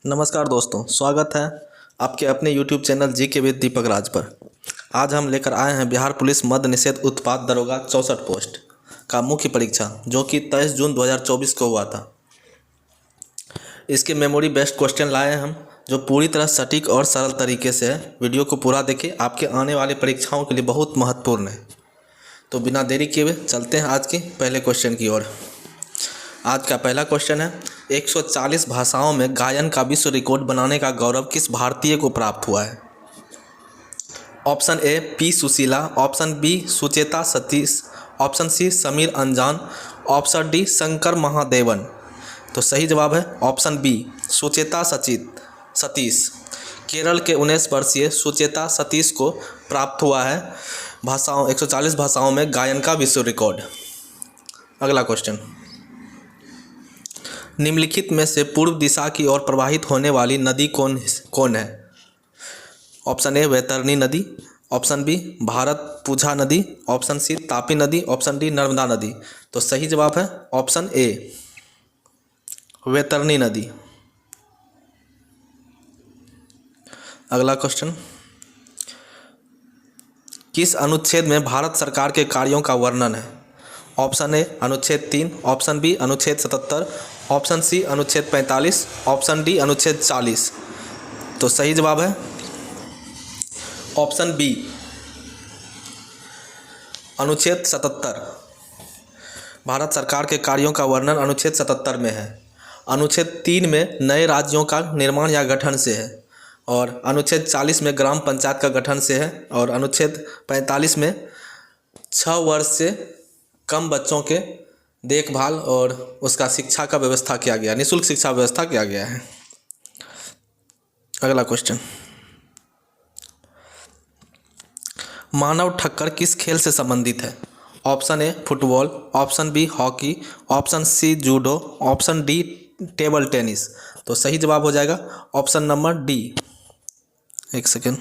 नमस्कार दोस्तों, स्वागत है आपके अपने YouTube चैनल जी के विद दीपक राज पर। आज हम लेकर आए हैं बिहार पुलिस मद्य निषेध उत्पाद दरोगा 64 पोस्ट का मुख्य परीक्षा, जो कि 23 जून 2024 को हुआ था। इसके मेमोरी बेस्ड क्वेश्चन लाए हैं हम, जो पूरी तरह सटीक और सरल तरीके से है। वीडियो को पूरा देखिए, आपके आने वाले परीक्षाओं के लिए बहुत महत्वपूर्ण है। तो बिना देरी किए हुए चलते हैं आज के पहले क्वेश्चन की ओर। आज का पहला क्वेश्चन है, 140 भाषाओं में गायन का विश्व रिकॉर्ड बनाने का गौरव किस भारतीय को प्राप्त हुआ है? Option A P Sushila, option B Sucheta Satish, option C Sameer Anjaan, option D Shankar Mahadevan. तो सही जवाब है ऑप्शन बी सुचेता सतीश। केरल के 19 वर्षीय सुचेता सतीश को प्राप्त हुआ है 140 भाषाओं में गायन का विश्व रिकॉर्ड। अगला क्वेश्चन, निम्नलिखित में से पूर्व दिशा की ओर प्रवाहित होने वाली नदी कौन है? ऑप्शन ए वैतरणी नदी, ऑप्शन बी भारत पुझा नदी, ऑप्शन सी तापी नदी, ऑप्शन डी नर्मदा नदी। तो सही जवाब है ऑप्शन ए वैतरणी नदी। अगला क्वेश्चन, किस अनुच्छेद में भारत सरकार के कार्यों का वर्णन है? ऑप्शन ए अनुच्छेद 3, ऑप्शन बी अनुच्छेद 77, ऑप्शन सी अनुच्छेद 45, ऑप्शन डी अनुच्छेद 40। तो सही जवाब है ऑप्शन बी अनुच्छेद 77। भारत सरकार के कार्यों का वर्णन अनुच्छेद 77 में है। अनुच्छेद 3 में नए राज्यों का निर्माण या गठन से है, और अनुच्छेद 40 में ग्राम पंचायत का गठन से है, और अनुच्छेद 45 में 6 वर्ष से कम बच्चों के देखभाल और उसका शिक्षा का व्यवस्था किया गया, निःशुल्क शिक्षा व्यवस्था किया गया है। अगला क्वेश्चन, मानव ठक्कर किस खेल से संबंधित है? Option A football, option B hockey, option C judo, option D table tennis. तो सही जवाब हो जाएगा ऑप्शन नंबर डी। एक सेकेंड,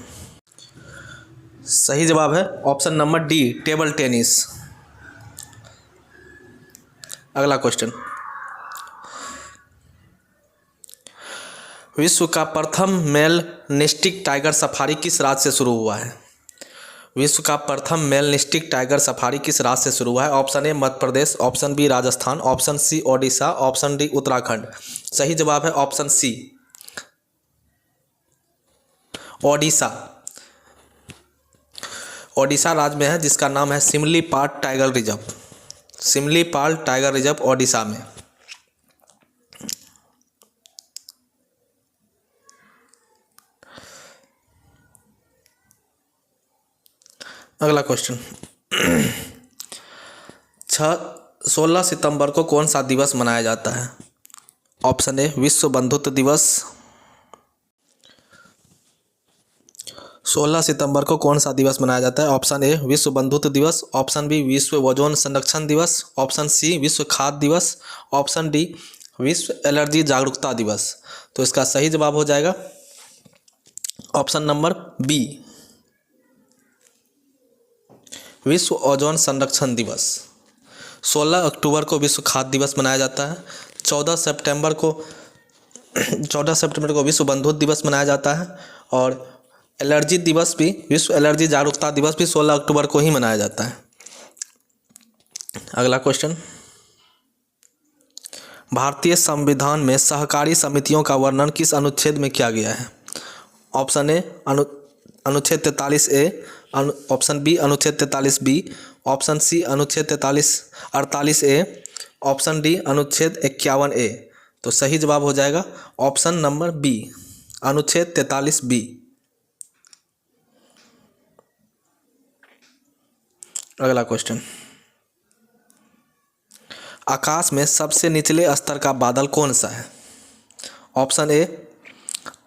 सही जवाब है option number D table tennis. अगला क्वेश्चन, विश्व का प्रथम मेल निस्टिक टाइगर सफारी किस राज्य से शुरू हुआ है? विश्व का प्रथम मेल निस्टिक टाइगर सफारी किस राज्य से शुरू हुआ है? Option A Madhya Pradesh, option B Rajasthan, option C Odisha, option D Uttarakhand. सही जवाब है ऑप्शन सी ओडिशा। ओडिशा राज्य में है, जिसका नाम है Simlipal tiger reserve. Simlipal tiger reserve Odisha में। अगला क्वेश्चन, 16 सितंबर को कौन सा दिवस मनाया जाता है? ऑप्शन ए विश्व बंधुत्व दिवस। 16 सितंबर को कौन सा दिवस मनाया जाता है? ऑप्शन ए विश्व बंधुत्व दिवस, ऑप्शन बी विश्व ओजोन संरक्षण दिवस, ऑप्शन सी विश्व खाद्य दिवस, ऑप्शन डी विश्व एलर्जी जागरूकता दिवस। तो इसका सही जवाब हो जाएगा ऑप्शन नंबर बी विश्व ओजोन संरक्षण दिवस। 16 अक्टूबर को विश्व खाद्य दिवस मनाया जाता है। 14 सितंबर को विश्व बंधुत्व दिवस मनाया जाता है, और एलर्जी दिवस भी, विश्व एलर्जी जागरूकता दिवस भी 16 अक्टूबर को ही मनाया जाता है। अगला क्वेश्चन, भारतीय संविधान में सहकारी समितियों का वर्णन किस अनुच्छेद में किया गया है? ऑप्शन ए अनुच्छेद 43 ए, ऑप्शन बी अनुच्छेद 43 बी, ऑप्शन सी अनुच्छेद 48 ए, ऑप्शन डी अनुच्छेद 51 ए। तो सही जवाब हो जाएगा ऑप्शन नंबर बी अनुच्छेद 43 बी। अगला क्वेश्चन, आकाश में सबसे निचले स्तर का बादल कौन सा है? ऑप्शन ए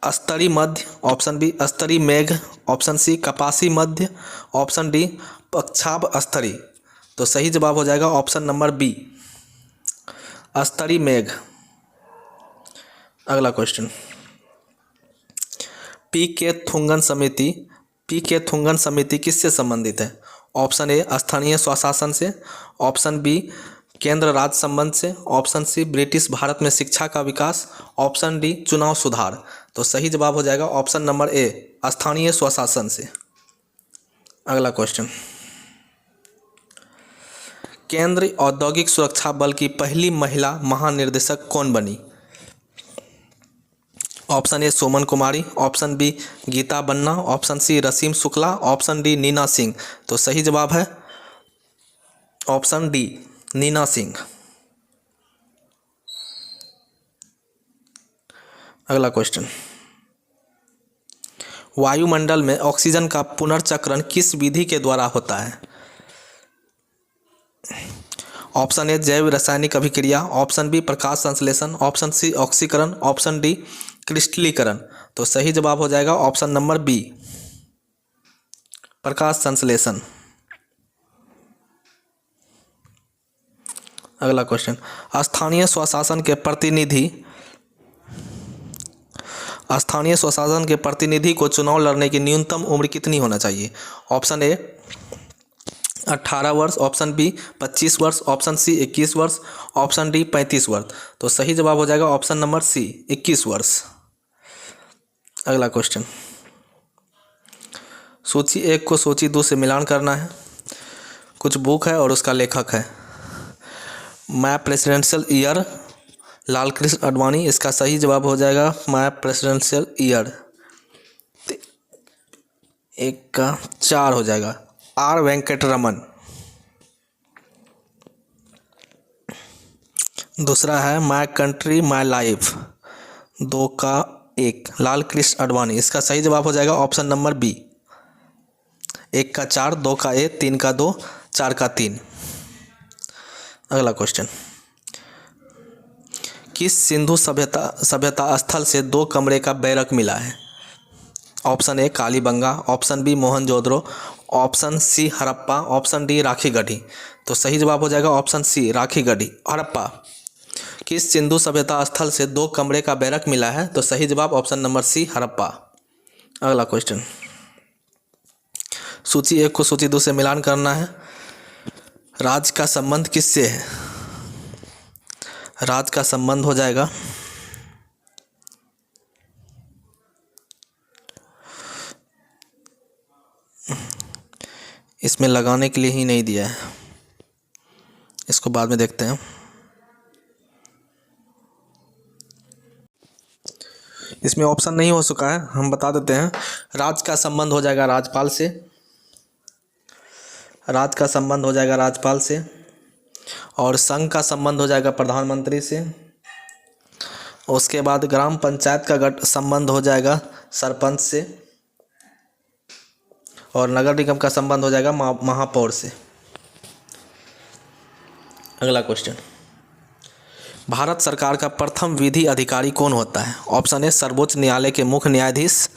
स्तरी मध्य, ऑप्शन बी स्तरी मेघ, ऑप्शन सी कपासी मध्य, ऑप्शन डी पक्षाभ स्तरी। तो सही जवाब हो जाएगा ऑप्शन नंबर बी स्तरी मेघ। अगला क्वेश्चन, पी के थुंगन समिति किससे संबंधित है? ऑप्शन ए स्थानीय स्वशासन से, ऑप्शन बी केंद्र राज्य संबंध से, ऑप्शन सी ब्रिटिश भारत में शिक्षा का विकास, ऑप्शन डी चुनाव सुधार। तो सही जवाब हो जाएगा ऑप्शन नंबर ए स्थानीय स्वशासन से। अगला क्वेश्चन, केंद्रीय औद्योगिक सुरक्षा बल की पहली महिला महानिर्देशक कौन बनी? Option A Soman Kumari, option B Geeta Banna, option C Rasim Shukla, option D Neena Singh. तो सही जवाब है ऑप्शन डी नीना सिंह। अगला क्वेश्चन, वायुमंडल में ऑक्सीजन का पुनर्चक्रण किस विधि के द्वारा होता है? ऑप्शन ए जैव रासायनिक अभिक्रिया, ऑप्शन बी प्रकाश संश्लेषण, ऑप्शन सी ऑक्सीकरण, ऑप्शन डी क्रिस्टलीकरण। तो सही जवाब हो जाएगा ऑप्शन नंबर बी प्रकाश संश्लेषण। अगला क्वेश्चन, स्थानीय स्वशासन के प्रतिनिधि को चुनाव लड़ने की न्यूनतम उम्र कितनी होना चाहिए? ऑप्शन ए 18 वर्ष, ऑप्शन बी 25 वर्ष, ऑप्शन सी 21 वर्ष, ऑप्शन डी 35 वर्ष। तो सही जवाब हो जाएगा ऑप्शन नंबर सी 21 वर्ष। अगला क्वेश्चन, सूची 1 को सूची 2 से मिलान करना है। कुछ बुक है और उसका लेखक है my presidential year Lal Krishna Advani. इसका सही जवाब हो जाएगा माय प्रेसिडेंशियल ईयर। 1 का 4 हो जाएगा आर वेंकटरमन। दूसरा है माय कंट्री माय लाइफ, 2 का 1 लाल कृष्ण आडवाणी। इसका सही जवाब हो जाएगा ऑप्शन नंबर बी 1 का 4, 2 का 1, 3 का 2, 4 का 3। अगला क्वेश्चन, किस सिंधु सभ्यता स्थल से 2 कमरे का बैरक मिला है? Option A Kalibanga, option B Mohenjodaro, option C Harappa, option D Rakhigarhi. तो सही जवाब हो जाएगा ऑप्शन सी राखीगढ़ी हड़प्पा। किस सिंधु सभ्यता स्थल से 2 कमरे का बैरक मिला है? तो सही जवाब ऑप्शन नंबर सी हड़प्पा। अगला क्वेश्चन, सूची 1 को सूची 2 से मिलान करना है। राज्य का संबंध किससे है? राज्य का संबंध हो जाएगा इसमें लगाने के लिए ही नहीं दिया है, इसको बाद में देखते हैं। इसमें ऑप्शन नहीं हो चुका है, हम बता देते हैं। राज्य का संबंध हो जाएगा राज्यपाल से, राज्य का संबंध हो जाएगा राज्यपाल से, और संघ का संबंध हो जाएगा प्रधानमंत्री से। उसके बाद ग्राम पंचायत का संबंध हो जाएगा सरपंच से, और नगर निगम का संबंध हो जाएगा महापौर से। अगला क्वेश्चन, भारत सरकार का प्रथम विधि अधिकारी कौन होता है? ऑप्शन ए सर्वोच्च न्यायालय के मुख्य न्यायाधीश,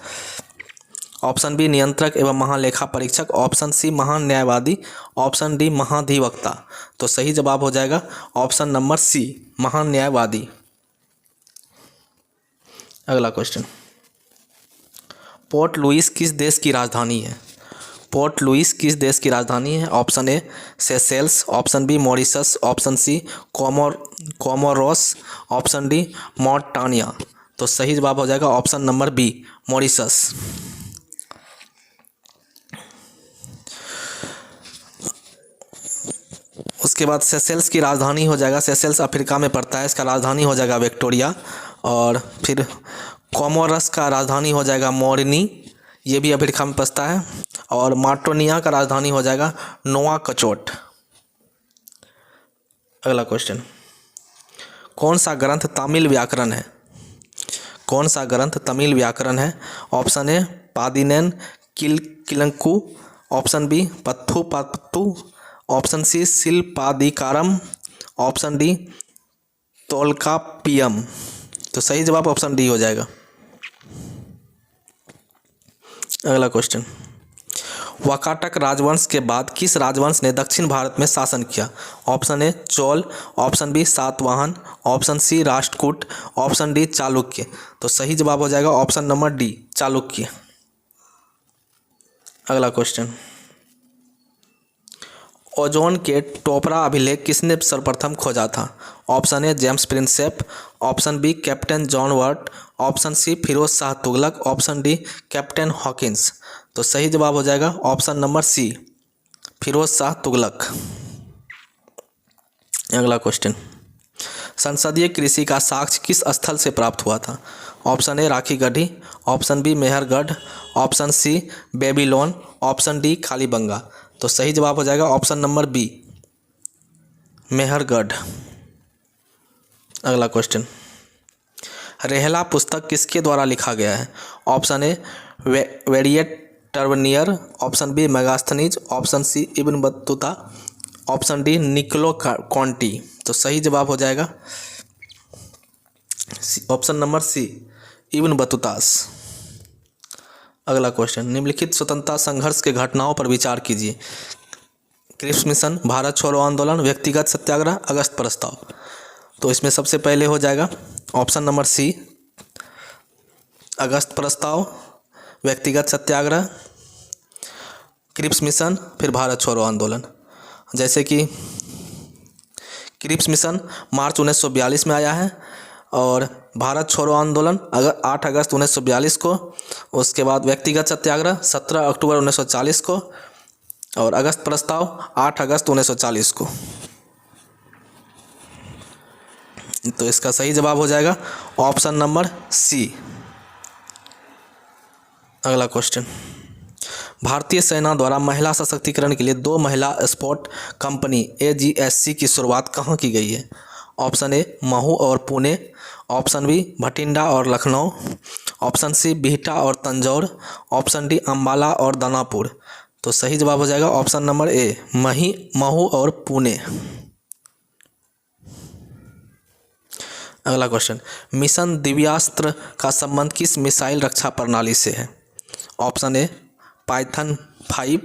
ऑप्शन बी नियंत्रक एवं महालेखा परीक्षक, ऑप्शन सी महान न्यायवादी, ऑप्शन डी महाधिवक्ता। तो सही जवाब हो जाएगा ऑप्शन नंबर सी महान न्यायवादी। अगला क्वेश्चन, पोर्ट लुइस किस देश की राजधानी है? पोर्ट लुइस किस देश की राजधानी है? Option A Seychelles, option B Mauritius, option C Comoros, option D Mauritania. तो सही जवाब हो जाएगा ऑप्शन नंबर बी मॉरिशस। उसके बाद सेशेल्स की राजधानी हो जाएगा, सेशेल्स अफ्रीका में पड़ता है, इसका राजधानी हो जाएगा विक्टोरिया। और फिर कोमोरस का राजधानी हो जाएगा मोरनी, ये भी अफ्रीका में पड़ता है। और मार्टोनिया का राजधानी हो जाएगा नोवाकचोट। अगला क्वेश्चन, कौन सा ग्रंथ तमिल व्याकरण है? कौन सा ग्रंथ तमिल व्याकरण है? Option A Padinen Kilanku, option B Pathu Pattu, option C Silappatikaram, option D Tolkappiyam. तो सही जवाब ऑप्शन डी हो जाएगा। अगला क्वेश्चन, वाकाटक राजवंश के बाद किस राजवंश ने दक्षिण भारत में शासन किया? Option A Chola, option B Satavahana, option C Rashtrakuta, option D Chalukya. तो सही जवाब हो जाएगा ऑप्शन नंबर डी चालुक्य। अगला क्वेश्चन, ओजोन के टोपरा अभिलेख किसने सर्वप्रथम खोजा था? Option A James Prinsep, option B captain John Vert, option C Firoz Shah Tughlaq, option D captain Hawkins. तो सही जवाब हो जाएगा option number C, Firoz Shah Tughlaq. अगला क्वेश्चन, संसदीय कृषि का साक्ष्य किस स्थल से प्राप्त हुआ था? Option A Rakhigarhi, option B Mehrgarh, option C Babylon, option D Kalibanga. तो सही जवाब हो जाएगा ऑप्शन नंबर बी, मेहरगढ़। अगला क्वेश्चन, रेहला पुस्तक किसके द्वारा लिखा गया है? Option A Variet Tavernier, option B Megasthenes, option C Ibn Battuta, option D Niccolo Conti. तो सही जवाब हो जाएगा ऑप्शन नंबर सी, इब्न बतूतास। अगला क्वेश्चन, निम्नलिखित स्वतंत्रता संघर्ष के घटनाओं पर विचार कीजिए। क्रिप्स मिशन, भारत छोड़ो आंदोलन, व्यक्तिगत सत्याग्रह, अगस्त प्रस्ताव। तो इसमें सबसे पहले हो जाएगा ऑप्शन नंबर सी, अगस्त प्रस्ताव, व्यक्तिगत सत्याग्रह, क्रिप्स मिशन, फिर भारत छोड़ो आंदोलन। जैसे कि क्रिप्स मिशन मार्च 1942 में आया है और भारत छोड़ो आंदोलन 8 अगस्त 1942 को, उसके बाद व्यक्तिगत सत्याग्रह 17 अक्टूबर 1940 को और अगस्त प्रस्ताव 8 अगस्त 1940 को। तो इसका सही जवाब हो जाएगा ऑप्शन नंबर सी। अगला क्वेश्चन, भारतीय सेना द्वारा महिला सशक्तिकरण के लिए 2 महिला स्पोर्ट कंपनी AGSC की शुरुआत कहाँ की गई है? ऑप्शन ए महू और पुणे, ऑप्शन बी भटिंडा और लखनऊ, ऑप्शन सी बिहटा और तंजौर, ऑप्शन डी अंबाला और दानापुर। तो सही जवाब हो जाएगा ऑप्शन नंबर ए, महू और पुणे। अगला क्वेश्चन, मिशन दिव्यास्त्र का संबंध किस मिसाइल रक्षा प्रणाली से है? Option A Python 5,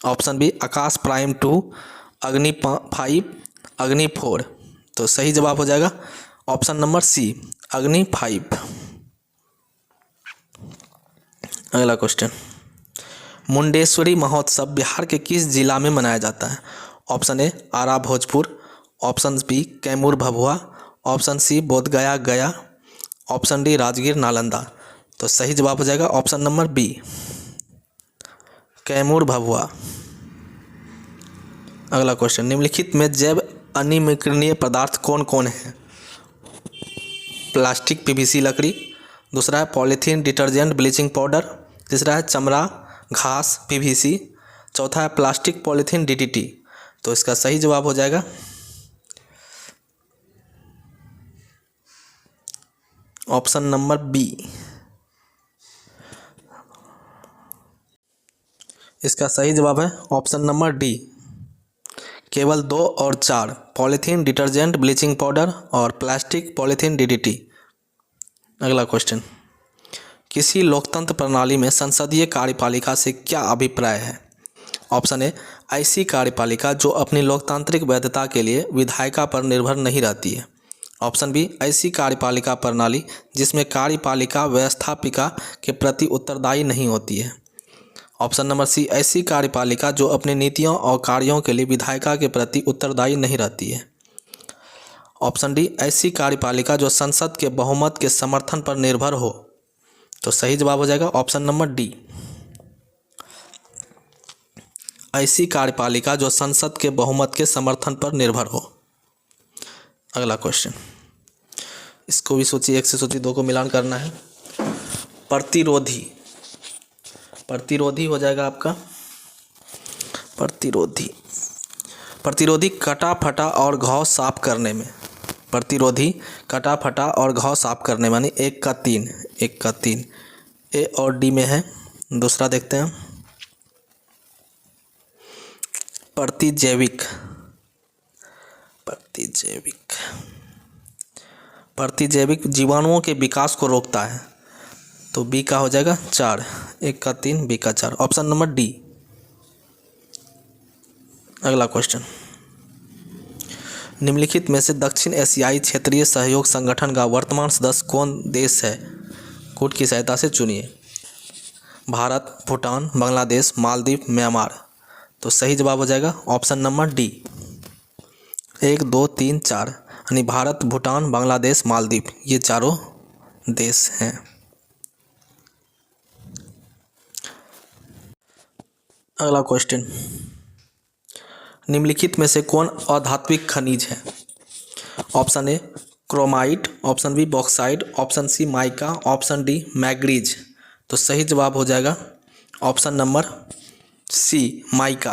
option B Akash prime 2, Agni 5, अग्नि 4। तो सही जवाब हो जाएगा ऑप्शन नंबर सी, अग्नि 5। अगला क्वेश्चन, मुंडेश्वरी महोत्सव बिहार के किस जिला में मनाया जाता है? Option A Ara Bhojpur, option B Kaimur Bhabua, option C Bodhgaya Gaya, option D Rajgir Nalanda. तो सही जवाब हो जाएगा option number B, Kaimur Bhabua. अगला क्वेश्चन, निम्नलिखित में जैव अनिर्वचनीय पदार्थ कौन कौन है? प्लास्टिक PVC लकड़ी, दूसरा है पॉलीथीन डिटर्जेंट ब्लीचिंग पाउडर, तीसरा है चमड़ा घास PVC, चौथा है प्लास्टिक पॉलीथीन DDT। तो इसका सही जवाब हो जाएगा ऑप्शन नंबर बी। इसका सही जवाब है ऑप्शन नंबर डी, केवल 2 और 4, पॉलीथीन डिटर्जेंट ब्लीचिंग पाउडर और प्लास्टिक पॉलीथीन DDT। अगला क्वेश्चन, किसी लोकतंत्र प्रणाली में संसदीय कार्यपालिका से क्या अभिप्राय है? ऑप्शन ए ऐसी कार्यपालिका जो अपनी लोकतांत्रिक वैधता के लिए विधायिका पर निर्भर नहीं रहती है, ऑप्शन बी ऐसी कार्यपालिका प्रणाली जिसमें कार्यपालिका व्यवस्थापिका के प्रति उत्तरदायी नहीं होती है, ऑप्शन नंबर सी ऐसी कार्यपालिका जो अपनी नीतियों और कार्यों के लिए विधायिका के प्रति उत्तरदायी नहीं रहती है, ऑप्शन डी ऐसी कार्यपालिका जो संसद के बहुमत के समर्थन पर निर्भर हो। तो सही जवाब हो जाएगा ऑप्शन नंबर डी, ऐसी कार्यपालिका जो संसद के बहुमत के समर्थन पर निर्भर हो। अगला क्वेश्चन, इसको भी सोचिए, 1 से सोचिए, 2 को मिलान करना है। प्रतिरोधी, प्रतिरोधी हो जाएगा आपका प्रतिरोधी, प्रतिरोधी कटा फटा और घाव साफ करने में, प्रतिरोधी कटा फटा और घाव साफ करने में, यानी 1 का 3, 1 का 3 ए और डी में है। दूसरा देखते हैं, प्रतिजैविक, प्रतिजैविक, प्रतिजैविक जीवाणुओं के विकास को रोकता है। तो बी का हो जाएगा 4, 1 का 3, बी का 4, ऑप्शन नंबर डी। अगला क्वेश्चन, निम्नलिखित में से दक्षिण एशियाई क्षेत्रीय सहयोग संगठन का वर्तमान सदस्य कौन देश है? कूट की सहायता से चुनिए। भारत, भूटान, बांग्लादेश, मालदीव, म्यांमार। तो सही जवाब हो जाएगा ऑप्शन नंबर डी। 1 2 3 4 यानी भारत, भूटान, बांग्लादेश, मालदीव, ये चारों देश हैं। अगला क्वेश्चन, निम्नलिखित में से कौन अधात्विक खनिज है? Option A chromite, option B bauxite, option C mica, option D manganese. तो सही जवाब हो जाएगा ऑप्शन नंबर सी माइका।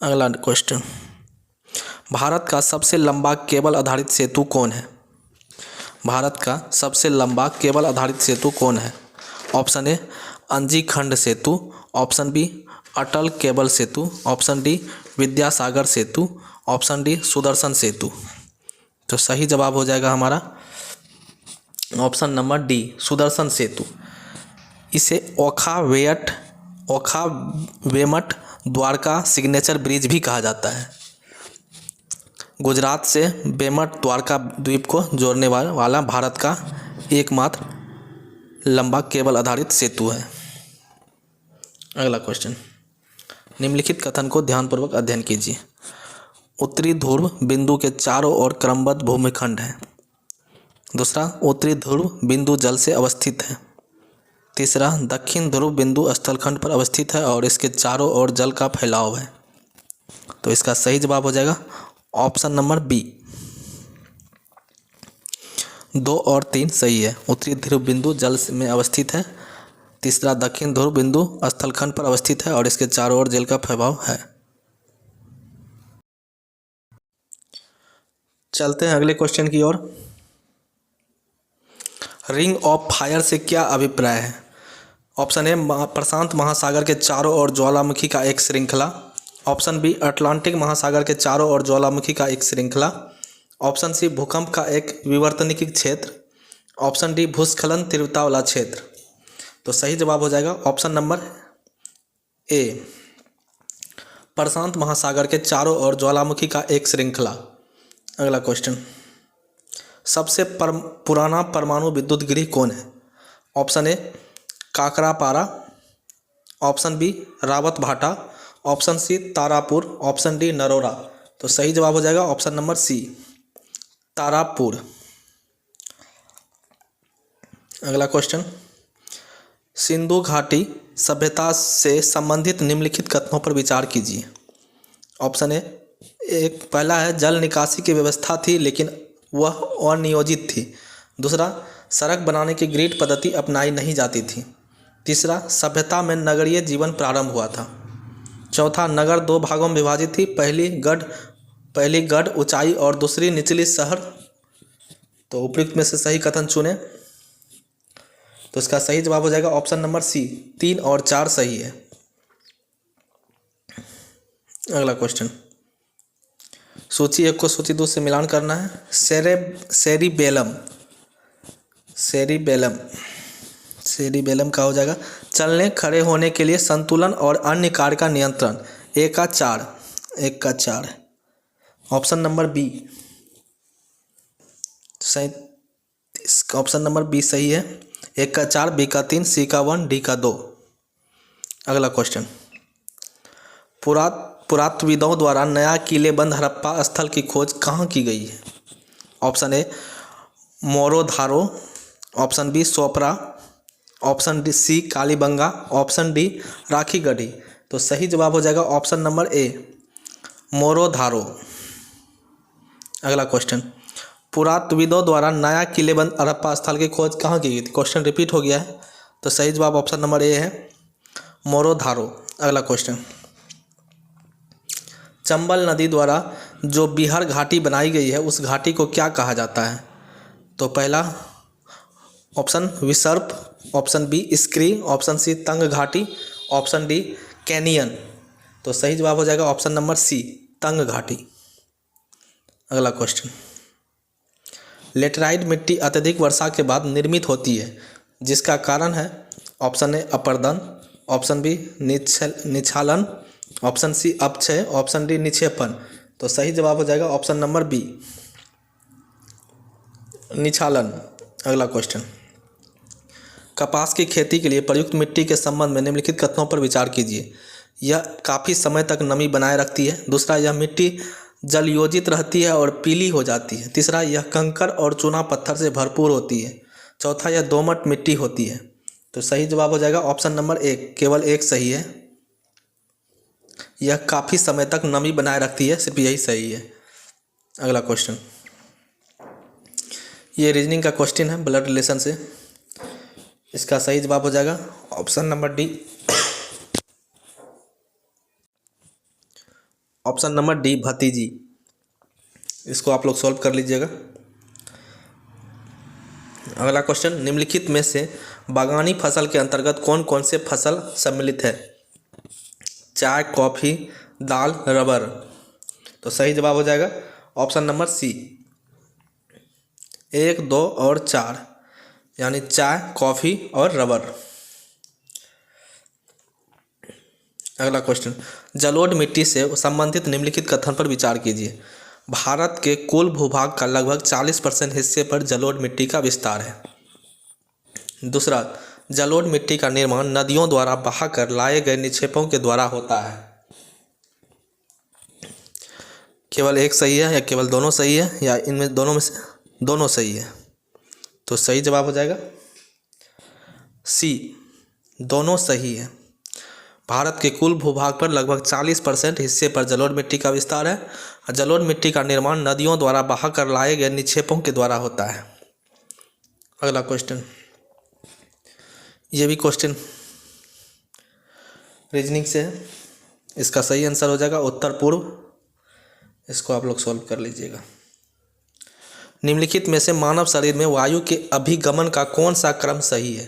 अगला क्वेश्चन, भारत का सबसे लंबा केबल आधारित सेतु कौन है? भारत का सबसे लंबा केबल आधारित सेतु कौन है? ऑप्शन ए अंजी खंड सेतु, ऑप्शन बी अटल केबल सेतु, ऑप्शन डी विद्यासागर सेतु, ऑप्शन डी सुदर्शन सेतु। तो सही जवाब हो जाएगा हमारा ऑप्शन नंबर डी सुदर्शन सेतु। इसे ओखा वेमट द्वारका सिग्नेचर ब्रिज भी कहा जाता है। गुजरात से बेमट द्वारका द्वीप को जोड़ने वाला भारत का एकमात्र लंबा केबल आधारित सेतु है। अगला क्वेश्चन, निम्नलिखित कथन को ध्यानपूर्वक अध्ययन कीजिए। उत्तरी ध्रुव बिंदु के चारों ओर क्रमबद्ध भूमिखंड है। दूसरा, उत्तरी ध्रुव बिंदु जल से अवस्थित है। तीसरा, दक्षिण ध्रुव बिंदु स्थलखंड पर अवस्थित है और इसके चारों ओर जल का फैलाव है। तो इसका सही जवाब हो जाएगा ऑप्शन नंबर बी। 2 और 3 सही है। उत्तरी ध्रुव बिंदु जल में अवस्थित है। तीसरा, दक्षिण ध्रुव बिंदु स्थलखंड पर अवस्थित है और इसके चारों ओर जल का फैलाव है। चलते हैं अगले क्वेश्चन की ओर। रिंग ऑफ फायर से क्या अभिप्राय है? ऑप्शन ए प्रशांत महासागर के चारों ओर ज्वालामुखी का एक श्रृंखला, ऑप्शन बी अटलांटिक महासागर के चारों ओर ज्वालामुखी का एक श्रृंखला, ऑप्शन सी भूकंप का एक विवर्तनिकी क्षेत्र, ऑप्शन डी भूस्खलन तीव्रता वाला क्षेत्र। तो सही जवाब हो जाएगा ऑप्शन नंबर ए प्रशांत महासागर के चारों ओर ज्वालामुखी का एक श्रृंखला। अगला क्वेश्चन, सबसे पुराना परमाणु विद्युत गृह कौन है? Option A Kakrapar, option B Rawat Bhata, option C Tarapur, option D Narora. तो सही जवाब हो जाएगा ऑप्शन नंबर सी तारापुर। अगला क्वेश्चन, सिंधु घाटी सभ्यता से संबंधित निम्नलिखित कथनों पर विचार कीजिए। ऑप्शन ए एक पहला है जल निकासी की व्यवस्था थी लेकिन वह अनियोजित थी। दूसरा, सड़क बनाने की ग्रिड पद्धति अपनाई नहीं जाती थी। तीसरा, सभ्यता में नगरीय जीवन प्रारंभ हुआ था। चौथा, नगर 2 भागों में विभाजित थी, पहली गढ़ ऊंचाई और दूसरी निचली शहर। तो उपयुक्त में से सही कथन चुने। तो इसका सही जवाब हो जाएगा ऑप्शन नंबर सी 3 और 4 सही है। अगला क्वेश्चन, सूची 1 को सूची 2 से मिलान करना है। सेरिबेलम का हो जाएगा चलने खड़े होने के लिए संतुलन और अन्य कार्य का नियंत्रण। 1 का 4 ऑप्शन नंबर बी सही। ऑप्शन नंबर बी सही है। 1 का 4, बी का 3, सी का 1, डी का 2। अगला क्वेश्चन, पुरातत्वविदों द्वारा नया किलेबंद हड़प्पा स्थल की खोज कहाँ की गई है? Option A Mohenjodaro, option B Sopara, option D C Kalibanga, option D Rakhigarhi. तो सही जवाब हो जाएगा ऑप्शन नंबर ए मोरोधारो। अगला क्वेश्चन, पुरातत्वविदों द्वारा नया किलेबंद हड़प्पा स्थल की खोज कहाँ की गई थी? क्वेश्चन रिपीट हो गया है। तो सही जवाब ऑप्शन नंबर ए है मोरोधारो। अगला क्वेश्चन, चंबल नदी द्वारा जो बिहार घाटी बनाई गई है उस घाटी को क्या कहा जाता है? तो पहला ऑप्शन विसर्प, option B scree, option C तंग घाटी, ऑप्शन डी कैनियन। तो सही जवाब हो जाएगा ऑप्शन नंबर सी तंग घाटी। अगला क्वेश्चन, लेटराइट मिट्टी अत्यधिक वर्षा के बाद निर्मित होती है जिसका कारण है? ऑप्शन ए अपरदन, ऑप्शन बी निछालन, ऑप्शन सी अपक्षय, ऑप्शन डी निक्षेपण। तो सही जवाब हो जाएगा ऑप्शन नंबर बी निछालन। अगला क्वेश्चन, कपास की खेती के लिए प्रयुक्त मिट्टी के संबंध में निम्नलिखित कथनों पर विचार कीजिए। यह काफ़ी समय तक नमी बनाए रखती है। दूसरा, यह मिट्टी जलयोजित रहती है और पीली हो जाती है। तीसरा, यह कंकड़ और चूना पत्थर से भरपूर होती है। चौथा, यह दोमट मिट्टी होती है। तो सही जवाब हो जाएगा ऑप्शन नंबर 1, केवल एक सही है। यह काफ़ी समय तक नमी बनाए रखती है, सिर्फ यही सही है। अगला क्वेश्चन, ये रीजनिंग का क्वेश्चन है ब्लड रिलेशन से। इसका सही जवाब हो जाएगा option number D. Option number D, भतीजी। इसको आप लोग सॉल्व कर लीजिएगा। अगला क्वेश्चन, निम्नलिखित में से बागानी फसल के अंतर्गत कौन कौन से फसल सम्मिलित है? चाय, कॉफ़ी, दाल, रबर। तो सही जवाब हो जाएगा ऑप्शन नंबर सी, 1, 2 और 4, यानी चाय, कॉफ़ी और रबर। अगला क्वेश्चन, जलोढ़ मिट्टी से संबंधित निम्नलिखित कथन पर विचार कीजिए। भारत के कुल भूभाग का लगभग 40% हिस्से पर जलोढ़ मिट्टी का विस्तार है। दूसरा, जलोढ़ मिट्टी का निर्माण नदियों द्वारा बहाकर लाए गए निक्षेपों के द्वारा होता है। केवल एक सही है या केवल दोनों सही है या इनमें दोनों में से दोनों सही है? तो सही जवाब हो जाएगा सी, दोनों सही है। भारत के कुल भूभाग पर लगभग 40% हिस्से पर जलोढ़ मिट्टी का विस्तार है और जलोढ़ मिट्टी का निर्माण नदियों द्वारा बहाकर लाए गए निक्षेपों के द्वारा होता है। अगला क्वेश्चन, ये भी क्वेश्चन रीजनिंग से है। इसका सही आंसर हो जाएगा उत्तर पूर्व। इसको आप लोग सॉल्व कर लीजिएगा। निम्नलिखित में से मानव शरीर में वायु के अभिगमन का कौन सा क्रम सही है?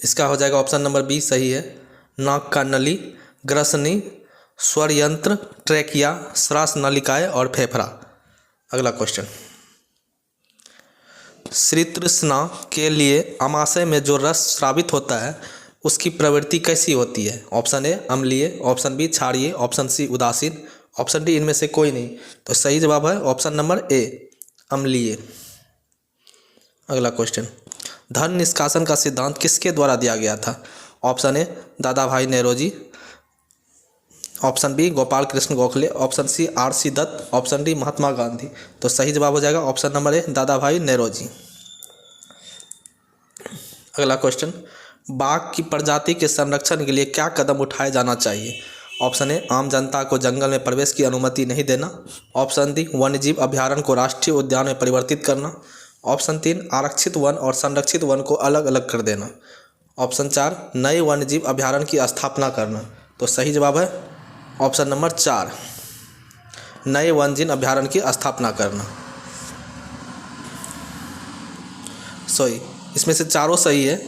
इसका हो जाएगा ऑप्शन नंबर बी सही है। नाक का नली, ग्रसनी, स्वर यंत्र, ट्रैकिया, श्वास नलिकाएं और फेफड़ा। अगला क्वेश्चन, श्री तृष्णा के लिए अमाशय में जो रस स्रावित होता है उसकी प्रवृत्ति कैसी होती है? ऑप्शन ए अम्लीय, ऑप्शन बी क्षारीय, ऑप्शन सी उदासीन, ऑप्शन डी इनमें से कोई नहीं। तो सही जवाब है ऑप्शन नंबर ए, अम्लीय। अगला क्वेश्चन, धन निष्कासन का सिद्धांत किसके द्वारा दिया गया था? Option A Dada Bhai Naoroji, option B Gopal Krishna Gokhale, option C R C. Dutt, option D Mahatma Gandhi. तो सही जवाब हो जाएगा ऑप्शन नंबर ए, दादा भाई नेरोजी। अगला क्वेश्चन, बाघ की प्रजाति के संरक्षण के लिए क्या कदम उठाया जाना चाहिए? ऑप्शन ए आम जनता को जंगल में प्रवेश की अनुमति नहीं देना, ऑप्शन डी वन्यजीव अभ्यारण्य को राष्ट्रीय उद्यान में परिवर्तित करना, ऑप्शन 3 आरक्षित वन और संरक्षित वन को अलग अलग कर देना, ऑप्शन 4 नए वन्यजीव अभ्यारण्य की स्थापना करना। तो सही जवाब है ऑप्शन नंबर 4, नए वन्यजीव अभ्यारण्य की स्थापना करना। सॉरी, इसमें से चारों सही है।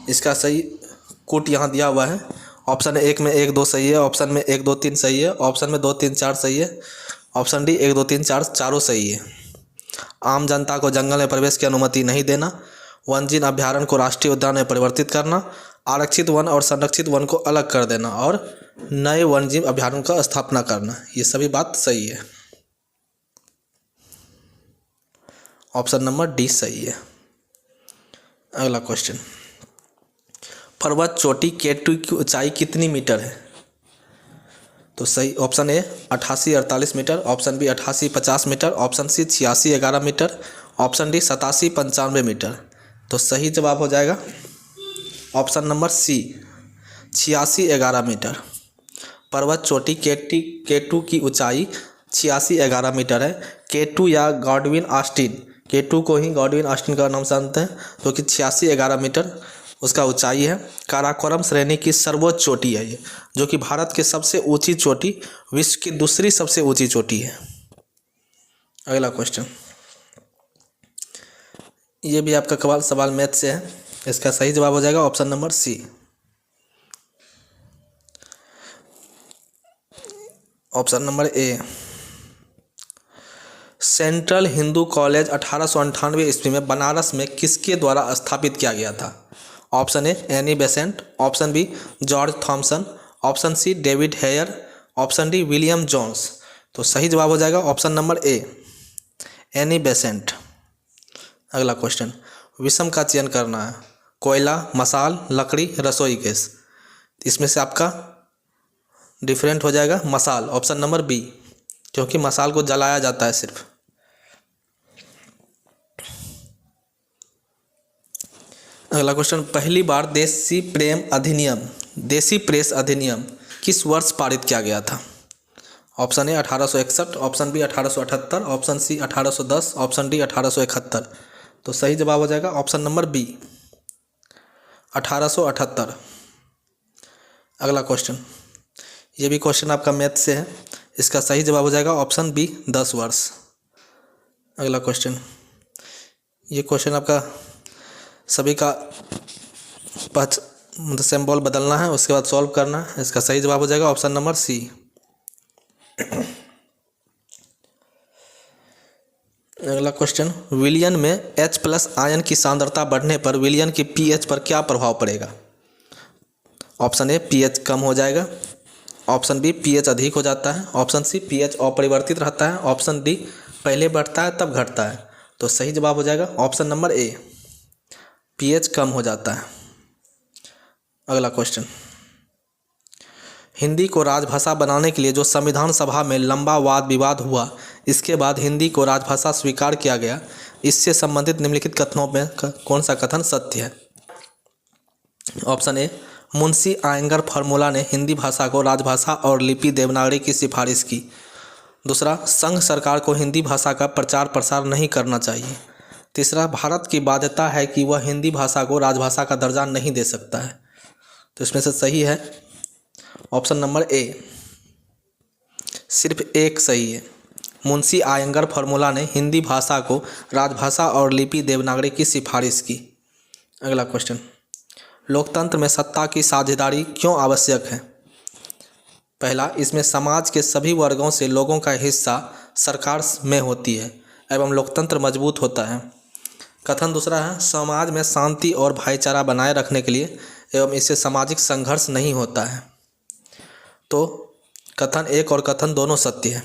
इसका सही कोट यहाँ दिया हुआ है। ऑप्शन 1 में 1, 2 सही है, ऑप्शन में 1, 2, 3 सही है, ऑप्शन में 2, 3, 4 सही है, ऑप्शन डी 1, 2, 3, 4 चारों सही है। आम जनता को जंगल में प्रवेश की अनुमति नहीं देना, वन्यजीव अभ्यारण्य को राष्ट्रीय उद्यान में परिवर्तित करना, आरक्षित वन और संरक्षित वन को अलग कर देना और नए वन्यजीव अभ्यारण्य का स्थापना करना, ये सभी बात सही है। ऑप्शन नंबर डी सही है। अगला क्वेश्चन, पर्वत चोटी केटू की ऊंचाई कितनी मीटर है? तो सही option A 88-48 metre, option B 88-50 metre, option C 86-11 metre, option D 87-95 metre. तो सही जवाब हो जाएगा ऑप्शन नंबर सी 86-11 मीटर। पर्वत चोटी केटू की ऊंचाई 86-11 मीटर है। केटू या गॉडविन ऑस्टिन, केटू को ही गॉडविन ऑस्टिन का नाम जानते हैं, जो कि 86-11 मीटर उसका ऊंचाई है। काराकोरम श्रेणी की सर्वोच्च चोटी है ये, जो कि भारत की सबसे ऊंची चोटी, विश्व की दूसरी सबसे ऊंची चोटी है। अगला क्वेश्चन, ये भी आपका सवाल मैथ से है। इसका सही जवाब हो जाएगा option number C. Option number A, central Hindu college 1898 ईस्वी में बनारस में किसके द्वारा स्थापित किया गया था? Option A Annie Besant, option B George Thomson, option C David Hare, option D William Jones. तो सही जवाब हो जाएगा option number A, Annie Besant. अगला क्वेश्चन, विषम का चयन करना है। कोयला, मसाल, लकड़ी, रसोई गैस। इसमें से आपका डिफरेंट हो जाएगा मसाल, ऑप्शन नंबर बी, क्योंकि मसाल को जलाया जाता है सिर्फ। अगला क्वेश्चन, पहली बार देसी प्रेस अधिनियम किस वर्ष पारित किया गया था? Option A 1861, option B 1878, option C 1810, option D 1871। तो सही जवाब हो जाएगा ऑप्शन नंबर बी 1878। अगला क्वेश्चन, ये भी क्वेश्चन आपका मैथ से है, इसका सही जवाब हो जाएगा ऑप्शन बी 10 वर्ष। अगला क्वेश्चन, ये क्वेश्चन आपका सभी का सिंबल बदलना है, उसके बाद सॉल्व करना है। इसका सही जवाब हो जाएगा ऑप्शन नंबर सी। अगला क्वेश्चन, विलयन में H+ आयन की सांद्रता बढ़ने पर विलयन की pH पर क्या प्रभाव पड़ेगा? ऑप्शन ए pH कम हो जाएगा, ऑप्शन बी pH अधिक हो जाता है, ऑप्शन सी pH अपरिवर्तित रहता है, ऑप्शन डी पहले बढ़ता है तब घटता है। तो सही जवाब हो जाएगा ऑप्शन नंबर ए, pH कम हो जाता है। अगला क्वेश्चन, हिंदी को राजभाषा बनाने के लिए जो संविधान सभा में लंबा वाद विवाद हुआ, इसके बाद हिंदी को राजभाषा स्वीकार किया गया, इससे संबंधित निम्नलिखित कथनों में कौन सा कथन सत्य है? Option A, Munshi Ayyangar formula ने हिंदी भाषा को राजभाषा और लिपि देवनागरी की सिफारिश की। दूसरा, संघ सरकार को हिंदी भाषा का प्रचार प्रसार नहीं करना चाहिए। तीसरा, भारत की बाध्यता है कि वह हिंदी भाषा को राजभाषा का दर्जा नहीं दे सकता है। तो इसमें से सही है ऑप्शन नंबर ए, सिर्फ एक सही है। मुंशी आयंगर फार्मूला ने हिंदी भाषा को राजभाषा और लिपि देवनागरी की सिफारिश की। अगला क्वेश्चन, लोकतंत्र में सत्ता की साझेदारी क्यों आवश्यक है? पहला, इसमें समाज के सभी वर्गों से लोगों का हिस्सा सरकार में होती है एवं लोकतंत्र मजबूत होता है। कथन दूसरा है, समाज में शांति और भाईचारा बनाए रखने के लिए एवं इससे सामाजिक संघर्ष नहीं होता है। तो कथन एक और कथन दोनों सत्य है,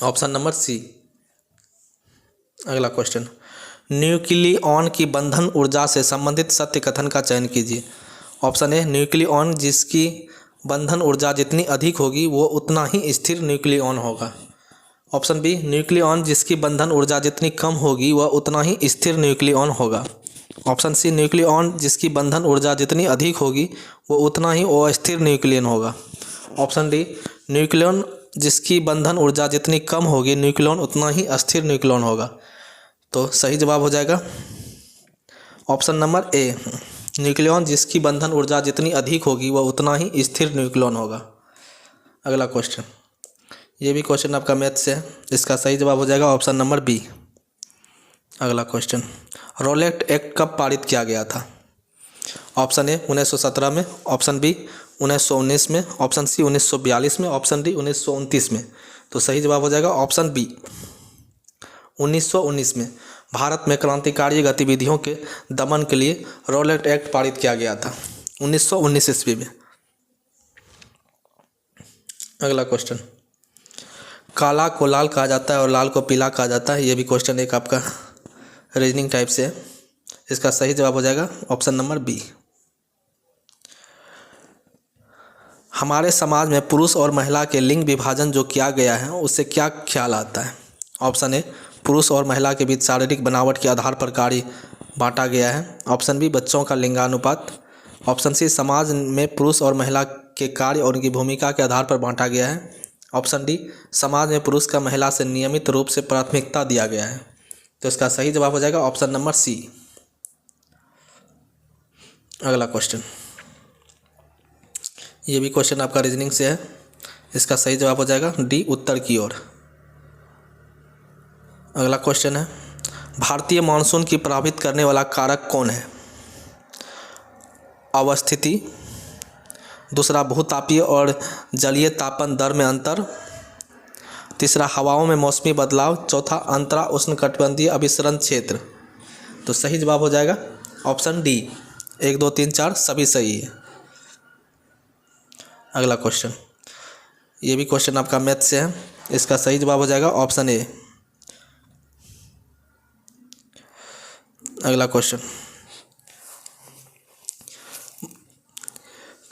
ऑप्शन नंबर सी। अगला क्वेश्चन, न्यूक्लियॉन की बंधन ऊर्जा से संबंधित सत्य कथन का चयन कीजिए। ऑप्शन ए, न्यूक्लियॉन जिसकी बंधन ऊर्जा जितनी अधिक होगी वो उतना ही स्थिर न्यूक्लियॉन होगा। ऑप्शन बी, न्यूक्लियॉन जिसकी बंधन ऊर्जा जितनी कम होगी वह उतना ही स्थिर न्यूक्लियॉन होगा। ऑप्शन सी, न्यूक्लियॉन जिसकी बंधन ऊर्जा जितनी अधिक होगी वो उतना ही अस्थिर न्यूक्लियन होगा। ऑप्शन डी, न्यूक्लियॉन जिसकी बंधन ऊर्जा जितनी कम होगी न्यूक्लियॉन उतना ही अस्थिर न्यूक्लियॉन होगा। तो सही जवाब हो जाएगा ऑप्शन नंबर ए, न्यूक्लियॉन जिसकी बंधन ऊर्जा जितनी अधिक होगी वह उतना ही स्थिर न्यूक्लियॉन होगा। अगला क्वेश्चन, ये भी क्वेश्चन आपका मैथ से है, इसका सही जवाब हो जाएगा ऑप्शन नंबर बी। अगला क्वेश्चन, रॉलेट एक्ट कब पारित किया गया था? ऑप्शन ए 1917 में, ऑप्शन बी 1919 में, ऑप्शन सी 1942 में, ऑप्शन डी 1929 में। तो सही जवाब हो जाएगा ऑप्शन बी 1919 में। भारत में क्रांतिकारी गतिविधियों के दमन के लिए रॉलेट एक्ट पारित किया गया था 1919 ईस्वी में। अगला क्वेश्चन, काला को लाल कहा जाता है और लाल को पीला कहा जाता है। ये भी क्वेश्चन एक आपका रीजनिंग टाइप से है, इसका सही जवाब हो जाएगा ऑप्शन नंबर बी। हमारे समाज में पुरुष और महिला के लिंग विभाजन जो किया गया है उससे क्या ख्याल आता है? ऑप्शन ए, पुरुष और महिला के बीच शारीरिक बनावट के आधार पर कार्य बांटा गया है। ऑप्शन बी, बच्चों का लिंगानुपात। ऑप्शन सी, समाज में पुरुष और महिला के कार्य और उनकी भूमिका के आधार पर बांटा गया है। ऑप्शन डी, समाज में पुरुष का महिला से नियमित रूप से प्राथमिकता दिया गया है। तो इसका सही जवाब हो जाएगा ऑप्शन नंबर सी। अगला क्वेश्चन, ये भी क्वेश्चन आपका रीजनिंग से है, इसका सही जवाब हो जाएगा डी, उत्तर की ओर। अगला क्वेश्चन है, भारतीय मानसून की प्रभावित करने वाला कारक कौन है? अवस्थिति, दूसरा भूतापीय और जलीय तापन दर में अंतर, तीसरा हवाओं में मौसमी बदलाव, चौथा अंतरा उष्णकटिबंधीय अभिसरण क्षेत्र। तो सही जवाब हो जाएगा ऑप्शन डी, 1 2 3 4 सभी सही है। अगला क्वेश्चन, ये भी क्वेश्चन आपका मैथ से है, इसका सही जवाब हो जाएगा ऑप्शन ए। अगला क्वेश्चन,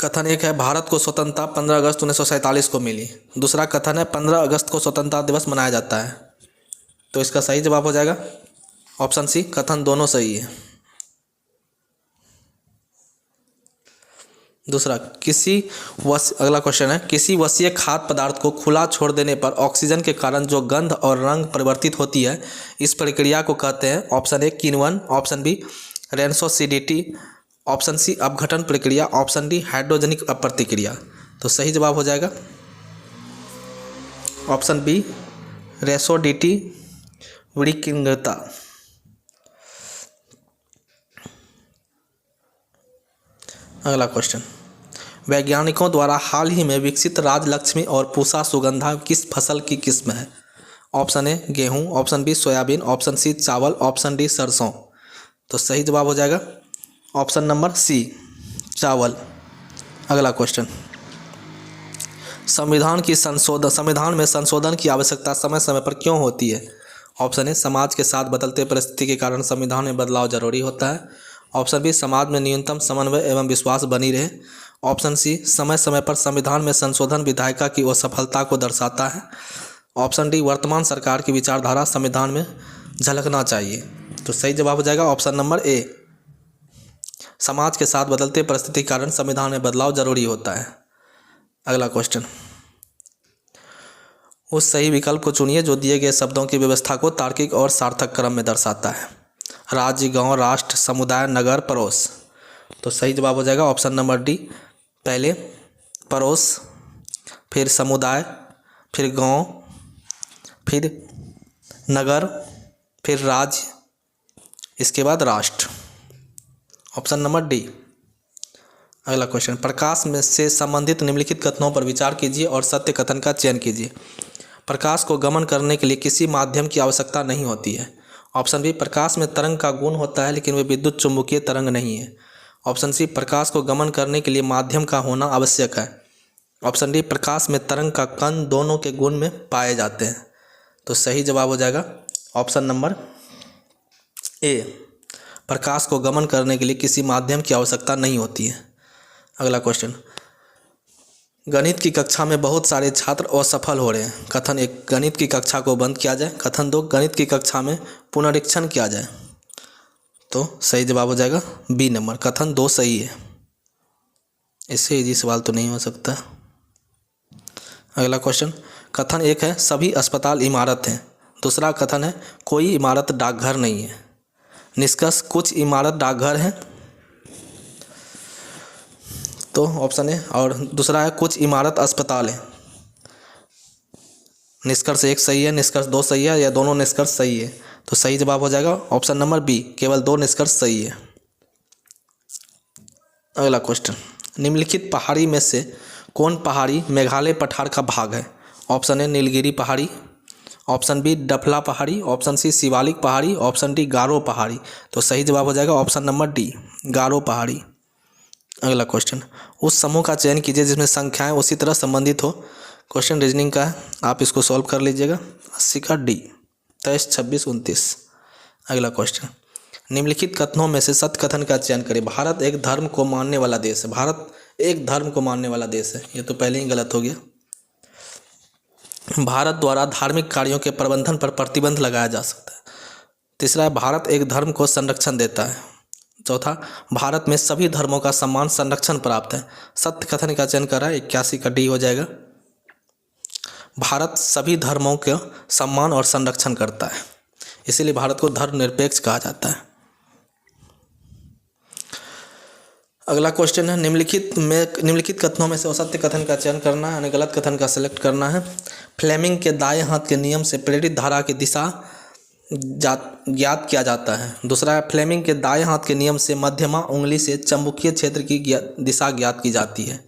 कथन एक है भारत को स्वतंत्रता 15 अगस्त 1947 को मिली। दूसरा कथन है 15 अगस्त को स्वतंत्रता दिवस मनाया जाता है। तो इसका सही जवाब हो जाएगा ऑप्शन सी, कथन दोनों सही है। दूसरा, अगला क्वेश्चन है किसी वसीय खाद्य पदार्थ को खुला छोड़ देने पर ऑक्सीजन के कारण जो गंध और रंग परिवर्तित होती है, इस प्रक्रिया को कहते हैं। ऑप्शन ए किण्वन, ऑप्शन बी रेनसोसिडिटी, ऑप्शन सी अपघटन प्रक्रिया, ऑप्शन डी हाइड्रोजनिक प्रतिक्रिया। तो सही जवाब हो जाएगा ऑप्शन बी रेसोडिटी विकिरणता। अगला क्वेश्चन, वैज्ञानिकों द्वारा हाल ही में विकसित राजलक्ष्मी और पूसा सुगंधा किस फसल की किस्म है? ऑप्शन ए गेहूं, option B soybean, option C चावल, ऑप्शन डी सरसों। तो सही जवाब हो जाएगा ऑप्शन नंबर सी चावल। अगला क्वेश्चन, संविधान में संशोधन की आवश्यकता समय समय पर क्यों होती है? ऑप्शन ए समाज के साथ बदलते परिस्थिति के कारण संविधान में बदलाव जरूरी होता है। ऑप्शन बी समाज में न्यूनतम समन्वय एवं विश्वास बनी रहे। ऑप्शन सी समय समय पर संविधान में संशोधन विधायिका की असफलता को दर्शाता है। ऑप्शन डी वर्तमान सरकार की विचारधारा संविधान में झलकना चाहिए। तो सही जवाब हो जाएगा ऑप्शन नंबर ए, समाज के साथ बदलते परिस्थिति के कारण संविधान में बदलाव जरूरी होता है। अगला क्वेश्चन, उस सही विकल्प को चुनिए जो दिए गए शब्दों की व्यवस्था को तार्किक और सार्थक क्रम में दर्शाता है। राज्य, गांव, राष्ट्र, समुदाय, नगर, पड़ोस। तो सही जवाब हो जाएगा ऑप्शन नंबर डी, पहले पड़ोस, फिर समुदाय, फिर गांव, फिर नगर, फिर राज्य, इसके बाद राष्ट्र। Option number D. अगला क्वेश्चन, प्रकाश में से संबंधित निम्नलिखित कथनों पर विचार कीजिए और सत्य कथन का चयन कीजिए। प्रकाश को गमन करने के लिए किसी माध्यम की आवश्यकता नहीं होती है। ऑप्शन बी, प्रकाश में तरंग का गुण होता है लेकिन वे विद्युत चुम्बकीय तरंग नहीं है। ऑप्शन सी, प्रकाश को गमन करने के लिए माध्यम का होना आवश्यक है। ऑप्शन डी, प्रकाश में तरंग का कण दोनों के गुण में पाए जाते हैं। तो सही जवाब हो जाएगा ऑप्शन नंबर ए, प्रकाश को गमन करने के लिए किसी माध्यम की आवश्यकता नहीं होती है। अगला क्वेश्चन, गणित की कक्षा में बहुत सारे छात्र असफल हो रहे हैं। कथन एक, गणित की कक्षा को बंद किया जाए। कथन दो, गणित की कक्षा में पुनरीक्षण किया जाए। तो सही जवाब हो जाएगा बी नंबर, कथन दो सही है। इससे इजी सवाल तो नहीं हो सकता। अगला क्वेश्चन, कथन एक है सभी अस्पताल इमारत हैं। दूसरा कथन है कोई इमारत डाकघर नहीं है। निष्कर्ष, कुछ इमारत डाकघर हैं। तो ऑप्शन है, और दूसरा है कुछ इमारत अस्पताल है। निष्कर्ष एक सही है, निष्कर्ष दो सही है, या दोनों निष्कर्ष सही है। तो सही जवाब हो जाएगा ऑप्शन नंबर बी, केवल दो निष्कर्ष सही है। अगला क्वेश्चन, निम्नलिखित पहाड़ी में से कौन पहाड़ी मेघालय पठार का भाग है? ऑप्शन ए नीलगिरी पहाड़ी, ऑप्शन बी डफला पहाड़ी, ऑप्शन सी शिवालिक पहाड़ी, ऑप्शन डी गारो पहाड़ी। तो सही जवाब हो जाएगा ऑप्शन नंबर डी, गारो पहाड़ी। अगला क्वेश्चन, उस समूह का चयन कीजिए जिसमें संख्याएं उसी तरह संबंधित हो। क्वेश्चन रीजनिंग का है, आप इसको सॉल्व कर लीजिएगा। 80 का डी, 23, 26, 29। अगला क्वेश्चन, निम्नलिखित कथनों में से सत्य कथन का चयन करें। भारत एक धर्म को मानने वाला देश है। भारत एक धर्म को मानने वाला देश है, ये तो पहले ही गलत हो गया। भारत द्वारा धार्मिक कार्यों के प्रबंधन पर प्रतिबंध लगाया जा सकता है। तीसरा है भारत एक धर्म को संरक्षण देता है। चौथा, भारत में सभी धर्मों का सम्मान संरक्षण प्राप्त है। सत्य कथन का चयन कर रहा है, 81 का डी हो जाएगा। भारत सभी धर्मों का सम्मान और संरक्षण करता है, इसीलिए भारत को धर्मनिरपेक्ष कहा जाता है। अगला क्वेश्चन है, निम्नलिखित कथनों में से असत्य कथन का चयन करना है, यानी गलत कथन का सिलेक्ट करना है। फ्लेमिंग के दाएं हाथ के नियम से प्रेरित धारा की दिशा ज्ञात किया जाता है। दूसरा है, फ्लेमिंग के दाएं हाथ के नियम से मध्यमा उंगली से चुंबकीय क्षेत्र की दिशा ज्ञात की जाती है।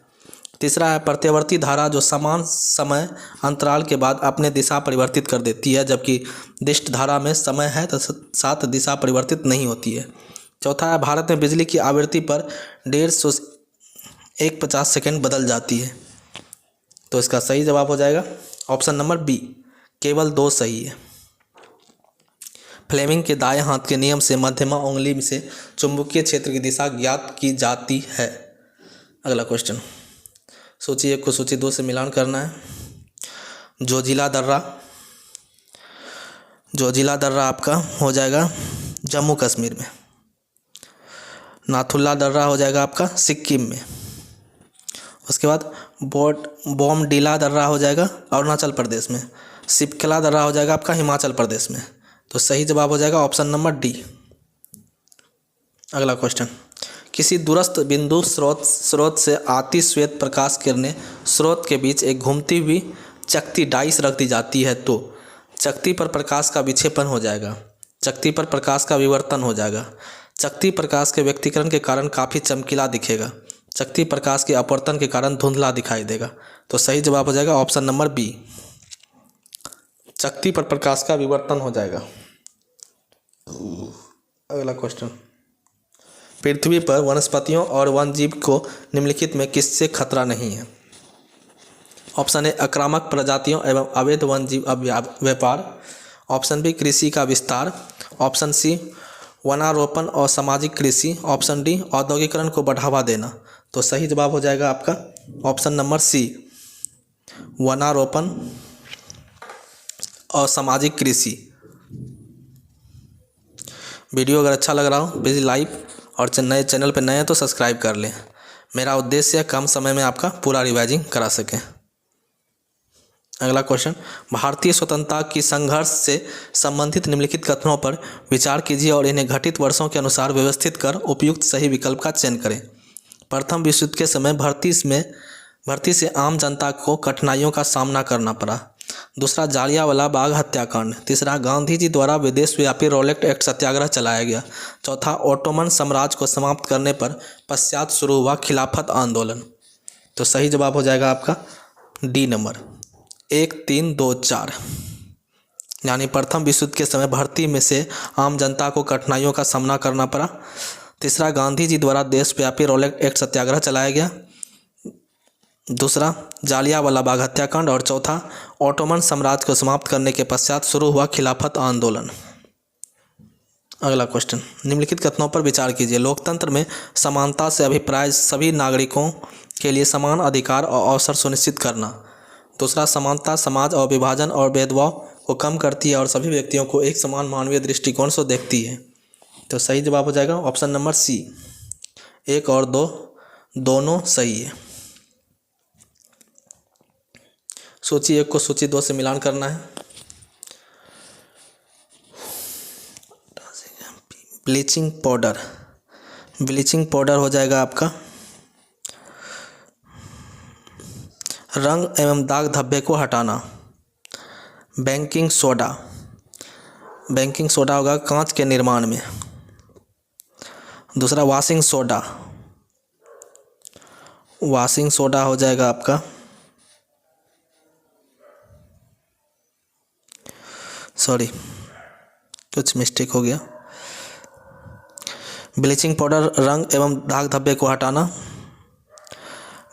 तीसरा है, प्रत्यावर्ती धारा जो समान समय अंतराल के बाद अपने दिशा परिवर्तित कर देती है, जबकि दिष्ट धारा में समय है तो साथ दिशा परिवर्तित नहीं होती है। चौथा है, भारत में बिजली की आवृत्ति पर 150 सेकेंड बदल जाती है। तो इसका सही जवाब हो जाएगा ऑप्शन नंबर बी, केवल दो सही है। फ्लेमिंग के दाएं हाथ के नियम से मध्यमा उंगली से चुंबकीय क्षेत्र की दिशा ज्ञात की जाती है। अगला क्वेश्चन, सूची 1 को सूची 2 से मिलान करना है। जोजिला दर्रा आपका हो जाएगा जम्मू कश्मीर में। नाथुला दर्रा हो जाएगा आपका सिक्किम में। उसके बाद बोमडिला दर्रा हो जाएगा अरुणाचल प्रदेश में। शिपकला दर्रा हो जाएगा आपका हिमाचल प्रदेश में। तो सही जवाब हो जाएगा ऑप्शन नंबर डी। अगला क्वेश्चन, किसी दूरस्थ बिंदु स्रोत से आती श्वेत प्रकाश किरणें स्रोत के बीच एक घूमती हुई चकती डाइस रख दी जाती है तो चकती पर प्रकाश का विक्षेपण हो जाएगा, चकती पर प्रकाश का विवर्तन हो जाएगा, चकती प्रकाश के व्यक्तीकरण के कारण काफ़ी चमकीला दिखेगा, चकती प्रकाश के अपवर्तन के कारण धुंधला दिखाई देगा। तो सही जवाब हो जाएगा ऑप्शन नंबर बी, चकती पर प्रकाश का विवर्तन हो जाएगा। अगला क्वेश्चन, पृथ्वी पर वनस्पतियों और वन्यजीव को निम्नलिखित में किससे खतरा नहीं है? ऑप्शन ए आक्रामक प्रजातियों एवं अवैध वन्यजीव व्यापार, ऑप्शन बी कृषि का विस्तार, ऑप्शन सी वनारोपण और सामाजिक कृषि, ऑप्शन डी औद्योगिकरण को बढ़ावा देना। तो सही जवाब हो जाएगा आपका ऑप्शन नंबर सी, वनारोपण और सामाजिक कृषि। वीडियो अगर अच्छा लग रहा हो प्लीज़ लाइक और नए चैनल पर नए हैं तो सब्सक्राइब कर लें। मेरा उद्देश्य है कम समय में आपका पूरा रिवाइजिंग करा सकें। अगला क्वेश्चन, भारतीय स्वतंत्रता की संघर्ष से संबंधित निम्नलिखित कथनों पर विचार कीजिए और इन्हें घटित वर्षों के अनुसार व्यवस्थित कर उपयुक्त सही विकल्प का चयन करें। प्रथम विश्व युद्ध के समय भर्ती से आम जनता को कठिनाइयों का सामना करना पड़ा। दूसरा, जालियांवाला बाग हत्याकांड। तीसरा, गांधी जी द्वारा विदेश व्यापी रोलेट एक्ट सत्याग्रह चलाया गया। चौथा, ओटोमन साम्राज्य को समाप्त करने पर पश्चात शुरू हुआ खिलाफत आंदोलन। तो सही जवाब हो जाएगा आपका डी नंबर 1, 3, 2, 4, यानी प्रथम विश्व युद्ध के समय भर्ती में से आम जनता को कठिनाइयों का सामना करना पड़ा। तीसरा, गांधी जी द्वारा देशव्यापी रोलेट एक्ट सत्याग्रह चलाया गया। दूसरा, जालियांवाला बाग हत्याकांड। और चौथा, ओटोमन साम्राज्य को समाप्त करने के पश्चात शुरू हुआ खिलाफत आंदोलन। अगला क्वेश्चन, निम्नलिखित कथनों पर विचार कीजिए। लोकतंत्र में समानता से अभिप्राय सभी नागरिकों के लिए समान अधिकार और अवसर सुनिश्चित करना। दूसरा, समानता समाज और विभाजन और भेदभाव को कम करती है और सभी व्यक्तियों को एक समान मानवीय दृष्टिकोण से देखती है। तो सही जवाब हो जाएगा ऑप्शन नंबर सी, 1 और 2 दोनों सही है। सूची 1 को सूची 2 से मिलान करना है। ब्लीचिंग पाउडर हो जाएगा आपका रंग एवं दाग धब्बे को हटाना। बेकिंग सोडा होगा कांच के निर्माण में। दूसरा, वॉशिंग सोडा हो जाएगा आपका कुछ मिस्टेक हो गया। ब्लीचिंग पाउडर रंग एवं दाग धब्बे को हटाना।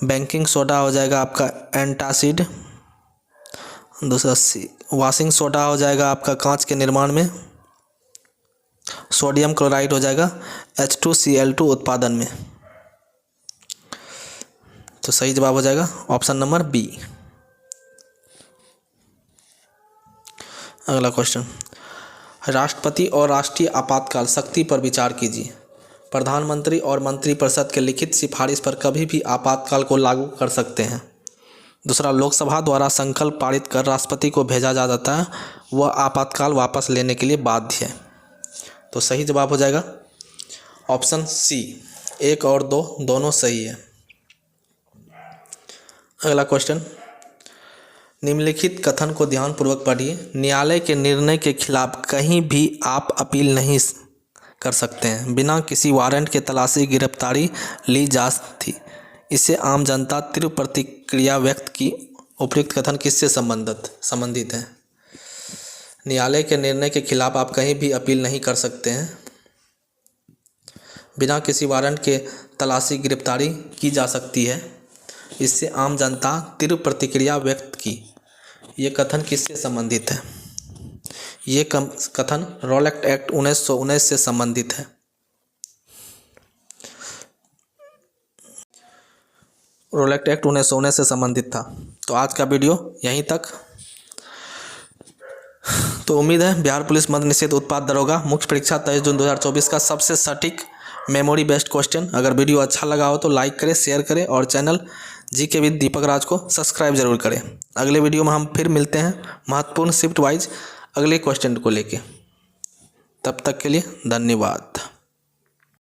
बेकिंग सोडा हो जाएगा आपका एंटासिड। दूसरा, वॉशिंग सोडा हो जाएगा आपका कांच के निर्माण में। सोडियम क्लोराइड हो जाएगा H2Cl2 उत्पादन में। तो सही जवाब हो जाएगा ऑप्शन नंबर बी। अगला क्वेश्चन, राष्ट्रपति और राष्ट्रीय आपातकाल शक्ति पर विचार कीजिए। प्रधानमंत्री और मंत्रिपरिषद के लिखित सिफारिश पर कभी भी आपातकाल को लागू कर सकते हैं। दूसरा, लोकसभा द्वारा संकल्प पारित कर राष्ट्रपति को भेजा जा जाता है, वह आपातकाल वापस लेने के लिए बाध्य है। तो सही जवाब हो जाएगा ऑप्शन सी, 1 और 2 दोनों सही है। अगला क्वेश्चन, निम्नलिखित कथन को ध्यानपूर्वक पढ़िए। न्यायालय के निर्णय के खिलाफ कहीं भी आप अपील नहीं कर सकते हैं। बिना किसी वारंट के तलाशी गिरफ्तारी ली जा सकती, इससे आम जनता तीव्र प्रतिक्रिया व्यक्त की। उपयुक्त कथन किससे संबंधित है? न्यायालय के निर्णय के खिलाफ आप कहीं भी अपील नहीं कर सकते हैं। बिना किसी वारंट के तलाशी गिरफ्तारी की जा सकती है, इससे आम जनता तीव्र प्रतिक्रिया व्यक्त की। ये कथन किससे संबंधित है? ये कथन रोलेट एक्ट 1919 से संबंधित है। रोलेक्ट एक्ट 1919 से संबंधित था। तो आज का वीडियो यहीं तक। तो उम्मीद है बिहार पुलिस मद्य निषेध उत्पाद दरोगा मुख्य परीक्षा 23 जून 2024 का सबसे सटीक मेमोरी बेस्ड क्वेश्चन। अगर वीडियो अच्छा लगा हो तो लाइक करें, शेयर करें और चैनल जीके विद दीपक राज को सब्सक्राइब जरूर करें। अगले वीडियो में हम फिर मिलते हैं महत्वपूर्ण शिफ्ट वाइज अगले क्वेश्चन को लेके। तब तक के लिए धन्यवाद।